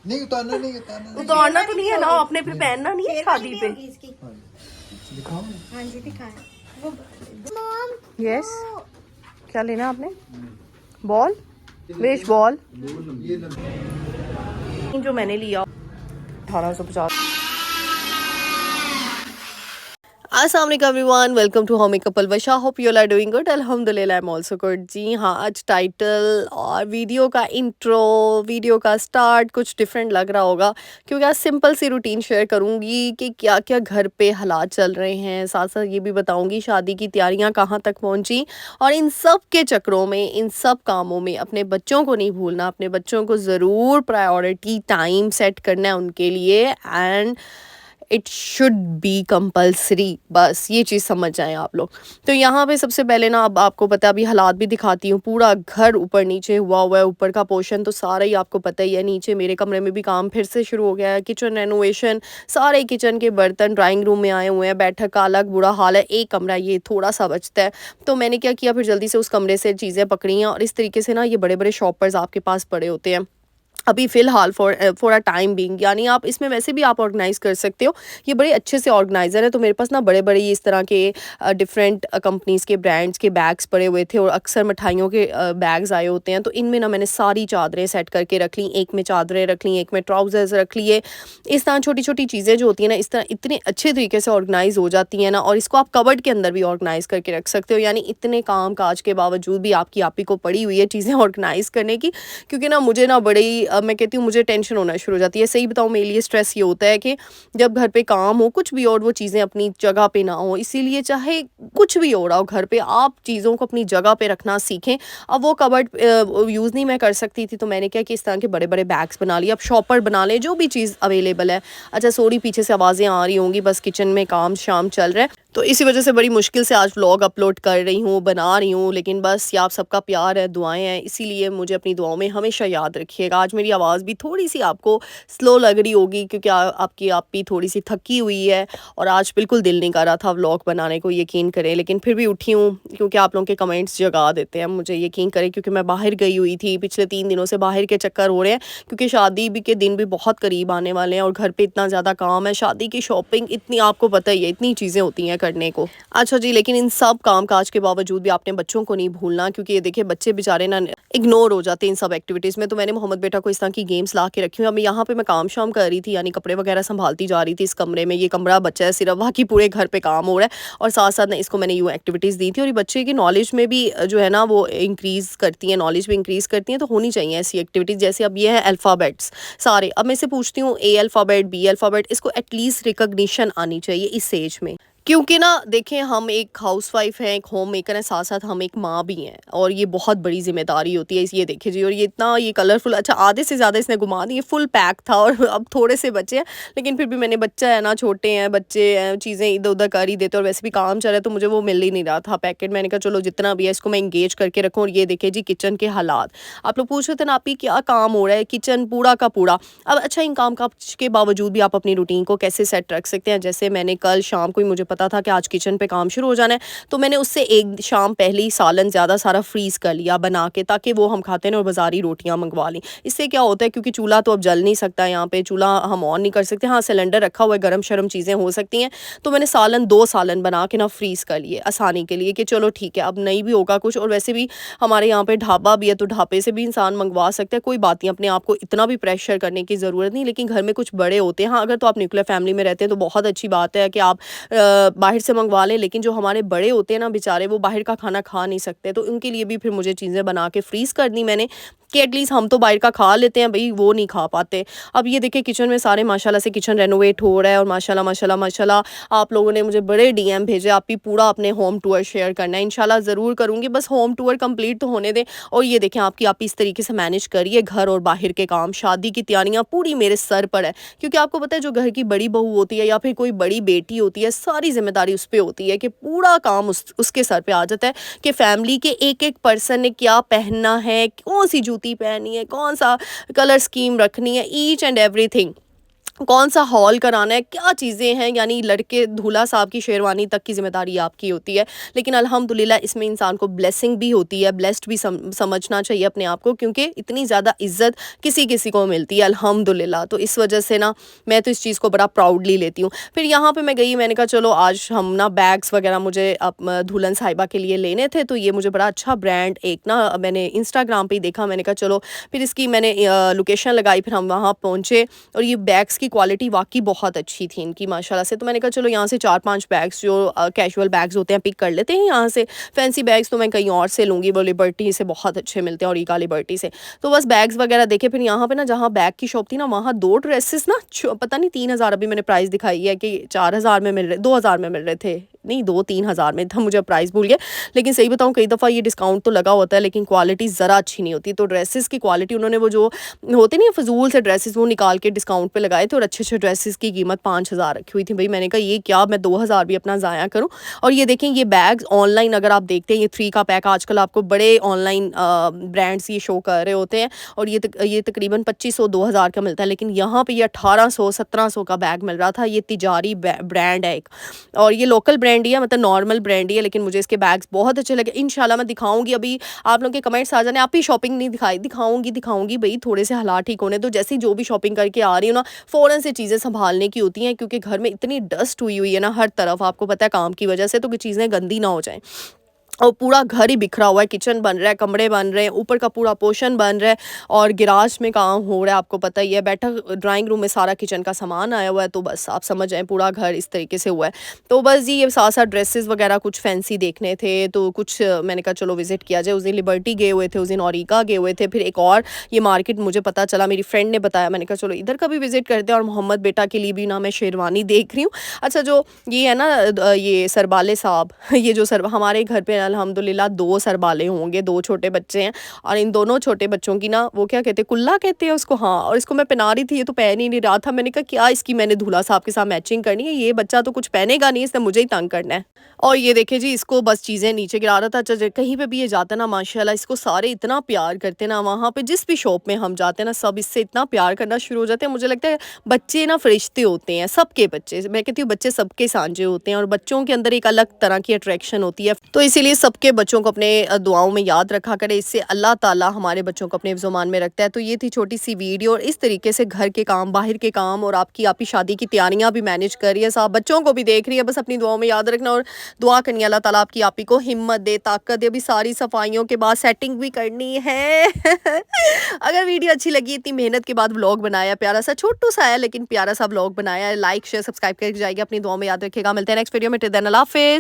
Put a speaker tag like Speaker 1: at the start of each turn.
Speaker 1: नहीं उतारना, नहीं उतारना,
Speaker 2: उतारना तो नहीं है ना आपने, फिर पहनना नहीं है शादी पे।
Speaker 1: दिखाओ।
Speaker 3: हाँ जी दिखाएं वो।
Speaker 2: यस, क्या लेना आपने? बॉल, वेश बॉल जो मैंने लिया 1850। अस्सलाम वालेकुम everyone, welcome to homie couple वशा। Hope you are doing good. अल्हम्दुलिल्लाह आई एम आल्सो गुड। जी हाँ, आज टाइटल और वीडियो का इंट्रो, वीडियो का स्टार्ट कुछ डिफरेंट लग रहा होगा क्योंकि आज सिंपल सी रूटीन शेयर करूँगी कि क्या क्या घर पे हालात चल रहे हैं। साथ साथ ये भी बताऊँगी शादी की तैयारियाँ कहाँ तक पहुँची, और इन सब के चक्रों में, इन सब कामों में अपने बच्चों को नहीं भूलना। अपने बच्चों को ज़रूर प्रायोरिटी टाइम सेट करना है उनके लिए, and it should be compulsory. बस ये चीज़ समझ जाएं आप लोग। तो यहाँ पे सबसे पहले ना, अब आपको पता है, अभी हालात भी दिखाती हूँ। पूरा घर ऊपर नीचे हुआ हुआ है। ऊपर का पोर्शन तो सारा ही आपको पता ही है। नीचे मेरे कमरे में भी काम फिर से शुरू हो गया है। किचन रेनोवेशन, सारे किचन के बर्तन ड्राइंग रूम में आए हुए हैं। बैठक का अलग बुरा हाल है। एक कमरा ये थोड़ा सा बचता है, तो मैंने क्या किया, फिर जल्दी से उस कमरे से चीज़ें पकड़ी हैं। और इस तरीके से ना, ये बड़े बड़े शॉपर्स आपके पास पड़े होते हैं अभी फ़िलहाल फॉर अ टाइम बीइंग, यानी आप इसमें वैसे भी आप ऑर्गेनाइज़ कर सकते हो। ये बड़े अच्छे से ऑर्गेनाइज़र है। तो मेरे पास ना बड़े बड़े इस तरह के डिफरेंट कंपनीज़ के ब्रांड्स के बैग्स पड़े हुए थे, और अक्सर मिठाइयों के बैग्स आए होते हैं। तो इनमें ना मैंने सारी चादरें सेट करके रख ली। एक में चादरें रख ली, एक में ट्राउज़र्स रख लिए। इस तरह छोटी छोटी चीज़ें जो होती हैं ना, इस तरह इतने अच्छे तरीके से ऑर्गेनाइज़ हो जाती हैं ना। और इसको आप कबर्ड के अंदर भी ऑर्गेनाइज़ करके रख सकते हो। यानी इतने काम काज के बावजूद भी आपकी आपी को पड़ी हुई है चीज़ें ऑर्गेनाइज़ करने की। क्योंकि ना मुझे ना बड़ी मैं कहती हूँ, मुझे टेंशन होना शुरू हो जाती है। सही बताऊँ, मेरे लिए स्ट्रेस ये होता है कि जब घर पे काम हो कुछ भी और वो चीज़ें अपनी जगह पे ना हो। इसीलिए चाहे कुछ भी हो रहा हो घर पे, आप चीज़ों को अपनी जगह पे रखना सीखें। अब वो कबर्ड यूज़ नहीं मैं कर सकती थी, तो मैंने क्या कि इस तरह के बड़े बड़े बैग्स बना लिए। अब शॉपर बना लें, जो भी चीज़ अवेलेबल है। अच्छा सॉरी, पीछे से आवाज़ें आ रही होंगी, बस किचन में काम शाम चल रहा है, तो इसी वजह से बड़ी मुश्किल से आज व्लॉग अपलोड कर रही हूँ, बना रही हूँ। लेकिन बस ये आप सबका प्यार है, दुआएं हैं, इसीलिए मुझे अपनी दुआओं में हमेशा याद रखिएगा। आज मेरी आवाज़ भी थोड़ी सी आपको स्लो लग रही होगी क्योंकि आपकी आप भी थोड़ी सी थकी हुई है, और आज बिल्कुल दिल नहीं कर रहा था व्लॉग बनाने को, यकीन करें। लेकिन फिर भी उठी हूँ क्योंकि आप लोगों के कमेंट्स जगा देते हैं मुझे, यकीन करें। क्योंकि मैं बाहर गई हुई थी, पिछले 3 दिनों से बाहर के चक्कर हो रहे हैं, क्योंकि शादी भी के दिन भी बहुत करीब आने वाले हैं, और घर पे इतना ज़्यादा काम है। शादी की शॉपिंग इतनी, आपको पता ही है, इतनी चीज़ें होती हैं करने को। अच्छा जी, लेकिन इन सब काम काज के बावजूद भी आपने बच्चों को नहीं भूलना, क्योंकि ये देखिए बच्चे बेचारे ना इग्नोर हो जाते हैं इन सब एक्टिविटीज़ में। तो मैंने मोहम्मद बेटा को इस तरह की गेम्स ला के रखी हुई। अब यहाँ पे मैं काम शाम कर रही थी, यानी कपड़े वगैरह संभालती जा रही थी इस कमरे में। ये कमरा बच्चा है सिर्फ, बाकी पूरे घर पे काम हो रहा है। और साथ साथ ना इसको मैंने यूँ एक्टिविटीज़ दी थी, और ये बच्चे की नॉलेज में भी जो है ना वो इंक्रीज़ करती हैं, नॉलेज भी इंक्रीज़ करती हैं। तो होनी चाहिए ऐसी एक्टिविटीज़। जैसे अब ये है अल्फ़ाबेट्स सारे, अब मैं से पूछती हूँ ए अल्फ़ाबेट, बी अल्फ़ाबेट, इसको एटलीस्ट रिकग्निशन आनी चाहिए इस एज में। क्योंकि ना देखें, हम एक हाउसवाइफ हैं, एक होम मेकर हैं, साथ साथ हम एक माँ भी हैं, और ये बहुत बड़ी जिम्मेदारी होती है। ये देखिए जी, और ये इतना ये कलरफुल, अच्छा आधे से ज़्यादा इसने घुमा दी, ये फुल पैक था, और अब थोड़े से बच्चे हैं। लेकिन फिर भी मैंने, बच्चा है ना, छोटे हैं बच्चे हैं, चीज़ें इधर उधर कर ही देते, और वैसे भी काम चल रहा है, तो मुझे वो मिल ही नहीं रहा था पैकेट। मैंने कहा चलो जितना भी है इसको मैं इंगेज करके रखूँ। और ये देखिए जी किचन के हालात, आप लोग पूछ रहे थे ना आप ही क्या काम हो रहा है, किचन पूरा का पूरा। अब अच्छा, इन काम काज के बावजूद भी आप अपनी रूटीन को कैसे सेट रख सकते हैं। जैसे मैंने कल शाम को ही, मुझे पता था कि आज किचन पे काम शुरू हो जाना है, तो मैंने उससे एक शाम पहले ही सालन ज़्यादा सारा फ्रीज़ कर लिया बना के, ताकि वो हम खाते हैं और बाज़ारी रोटियां मंगवा ली। इससे क्या होता है, क्योंकि चूल्हा तो अब जल नहीं सकता, यहाँ पे चूल्हा हम ऑन नहीं कर सकते। हाँ, सिलेंडर रखा हुआ है, गर्म शर्म चीज़ें हो सकती हैं। तो मैंने सालन 2 सालन बना के ना फ्रीज़ कर लिए आसानी के लिए, कि चलो ठीक है अब नहीं भी होगा कुछ। और वैसे भी हमारे यहाँ पे ढाबा भी है, तो ढाबे से भी इंसान मंगवा सकता है, कोई बात नहीं। अपने आप को इतना भी प्रेशर करने की ज़रूरत नहीं। लेकिन घर में कुछ बड़े होते हैं, हाँ अगर तो आप न्यूक्लियर फैमिली में रहते हैं तो बहुत अच्छी बात है कि आप बाहर से मंगवा लें। लेकिन जो हमारे बड़े होते हैं ना बेचारे, वो बाहर का खाना खा नहीं सकते, तो उनके लिए भी फिर मुझे चीज़ें बना के फ्रीज़ कर दी मैंने, कि एटलीस्ट हम तो बाहर का खा लेते हैं भाई, वो नहीं खा पाते। अब ये देखिए किचन में सारे माशाल्लाह से किचन रेनोवेट हो रहा है, और माशाल्लाह माशाल्लाह माशाल्लाह आप लोगों ने मुझे बड़े डीएम भेजे। आप भी पूरा अपने होम टूर शेयर करना है, इंशाल्लाह ज़रूर करूँगी। बस होम टूर कंप्लीट तो होने दें। और ये देखें आपकी आप इस तरीके से मैनेज करिए घर और बाहर के काम। शादी की तैयारियाँ पूरी मेरे सर पर है, क्योंकि आपको पता है जो घर की बड़ी बहू होती है या फिर कोई बड़ी बेटी होती है, सारी जिम्मेदारी उस पर होती है कि पूरा काम उसके सर पे आ जाता है, कि फैमिली के एक एक पर्सन ने क्या पहनना है, कौन सी जूती पहननी है, कौन सा कलर स्कीम रखनी है, ईच एंड एवरीथिंग। कौन सा हॉल कराना है, क्या चीज़ें हैं, यानी लड़के दूल्हा साहब की शेरवानी तक की ज़िम्मेदारी आपकी होती है। लेकिन अल्हम्दुलिल्लाह इसमें इंसान को ब्लेसिंग भी होती है, ब्लेस्ड भी समझना चाहिए अपने आप को, क्योंकि इतनी ज़्यादा इज़्ज़त किसी-किसी को मिलती है अल्हम्दुलिल्लाह। तो इस वजह से ना मैं तो इस चीज़ को बड़ा प्राउडली लेती हूँ। फिर यहाँ पे मैं गई, मैंने कहा चलो आज हम ना बैग्स वगैरह मुझे दुल्हन साहिबा के लिए लेने थे, तो ये मुझे बड़ा अच्छा ब्रांड एक ना मैंने इंस्टाग्राम पे ही देखा, मैंने कहा चलो, फिर इसकी मैंने लोकेशन लगाई, फिर हम वहाँ पहुँचे और ये बैग्स की क्वालिटी वाक़ई बहुत अच्छी थी इनकी माशाल्लाह से। तो मैंने कहा चलो यहाँ से 4-5 बैग्स जो कैजुअल बैग्स होते हैं पिक कर लेते हैं यहाँ से। फैंसी बैग्स तो मैं कहीं और से लूँगी, वो लिबर्टी से बहुत अच्छे मिलते हैं और ईका लिबर्टी से। तो बस बैग्स वगैरह देखे, फिर यहाँ पे ना जहाँ बैग की शॉप थी ना, वहाँ 2 ड्रेसेस ना पता नहीं 3000, अभी मैंने प्राइस दिखाई है कि 4000 में मिल रहे, 2000 में मिल रहे थे, नहीं 2-3 हज़ार में था, मुझे प्राइस भूल गया। लेकिन सही बताऊँ कई दफ़ा ये डिस्काउंट तो लगा होता है, लेकिन क्वालिटी ज़रा अच्छी नहीं होती। तो ड्रेसेस की क्वालिटी उन्होंने वो जो होते नहीं फजूल से ड्रेसेस वो निकाल के डिस्काउंट पे लगाए थे, और अच्छे-अच्छे ड्रेसेस की कीमत 5000 रखी हुई थी। भाई मैंने कहा ये क्या, मैं 2000 भी अपना ज़ाया करूँ। और ये देखें, ये बैग्स ऑनलाइन अगर आप देखते हैं, ये 3 का पैक आजकल आपको बड़े ऑनलाइन ब्रांड्स ये शो कर रहे होते हैं, और ये तकरीबन 2500-2000 का मिलता है, लेकिन यहाँ पे ये 1800-1700 का बैग मिल रहा था। ये तिजारी ब्रांड है एक, और ये लोकल ब्रांड ही है, मतलब नॉर्मल ब्रांड ही है, लेकिन मुझे इसके बैग्स बहुत अच्छे लगे। इंशाल्लाह मैं दिखाऊंगी, अभी आप लोगों के कमेंट्स आ जाने, आप ही शॉपिंग नहीं दिखाऊंगी भाई, थोड़े से हालात ठीक होने तो। जैसे ही जो भी शॉपिंग करके आ रही हूँ ना, फ़ौरन से चीज़ें संभालने की होती हैं, क्योंकि घर में इतनी डस्ट हुई है ना हर तरफ, आपको पता है काम की वजह से, तो कि चीज़ें गंदी ना हो जाएं। और पूरा घर ही बिखरा हुआ है, किचन बन रहा है, कमरे बन रहे हैं, ऊपर का पूरा पोर्शन बन रहा है, और गिराज में काम हो रहा है, आपको पता ही है। बैठक ड्राइंग रूम में सारा किचन का सामान आया हुआ है, तो बस आप समझ जाएं पूरा घर इस तरीके से हुआ है। तो बस जी ये साथ साथ ड्रेसेस वगैरह कुछ फैंसी देखने थे, तो कुछ मैंने कहा चलो विजिट किया जाए। उस दिन लिबर्टी गए हुए थे, उस दिन औरिका गए हुए थे, फिर एक और ये मार्केट मुझे पता चला, मेरी फ्रेंड ने बताया, मैंने कहा चलो इधर का भी विजिट करते हैं। और मोहम्मद बेटा के लिए भी ना मैं शेरवानी देख रही हूँ। अच्छा, जो ये है ना ये सरबाले साहब ये जो हमारे घर पे अल्हम्दुलिल्लाह 2 सरबाले होंगे, 2 छोटे बच्चे हैं, और इन दोनों छोटे बच्चों की ना वो क्या कहते हैं, कुल्ला कहते हैं उसको, हाँ। और इसको मैं पहना रही थी, ये तो पहन ही नहीं रहा था। मैंने कहा क्या इसकी मैंने दूल्हा साहब के साथ मैचिंग करनी है, ये बच्चा तो कुछ पहनेगा नहीं, इसने मुझे ही तंग करना है। और ये देखिए जी, इसको बस चीज़ें नीचे गिरा रहा था। अच्छा, कहीं पे भी ये जाता ना माशाल्लाह, इसको सारे इतना प्यार करते ना, वहाँ पे जिस भी शॉप में हम जाते हैं ना, सब इससे इतना प्यार करना शुरू हो जाते हैं। मुझे लगता है बच्चे ना फरिश्ते होते हैं, सबके बच्चे, मैं कहती हूँ बच्चे सबके सांझे होते हैं, और बच्चों के अंदर एक अलग तरह की अट्रैक्शन होती है। तो इसीलिए सबके बच्चों को अपने दुआओं में याद रखा करें, इससे अल्लाह ताला हमारे बच्चों को अपने ज़ुबान में रखता है। तो ये थी छोटी सी वीडियो, और इस तरीके से घर के काम, बाहर के काम, और आपकी शादी की तैयारियां भी मैनेज कर रही है, साहब बच्चों को भी देख रही है। बस अपनी दुआओं में याद रखना, और दुआ करनी अल्लाह ताला आपकी आपी को हिम्मत दे, ताकत दे। अभी सारी सफाइयों के बाद सेटिंग भी करनी है। अगर वीडियो अच्छी लगी, इतनी मेहनत के बाद व्लॉग बनाया, प्यारा सा छोटू सा है लेकिन प्यारा सा व्लॉग बनाया है, लाइक शेयर सब्सक्राइब करके जाइए, अपनी दुआओं में याद रखिएगा। मिलते हैं नेक्स्ट वीडियो में, टिल देन अल्लाह हाफिज़।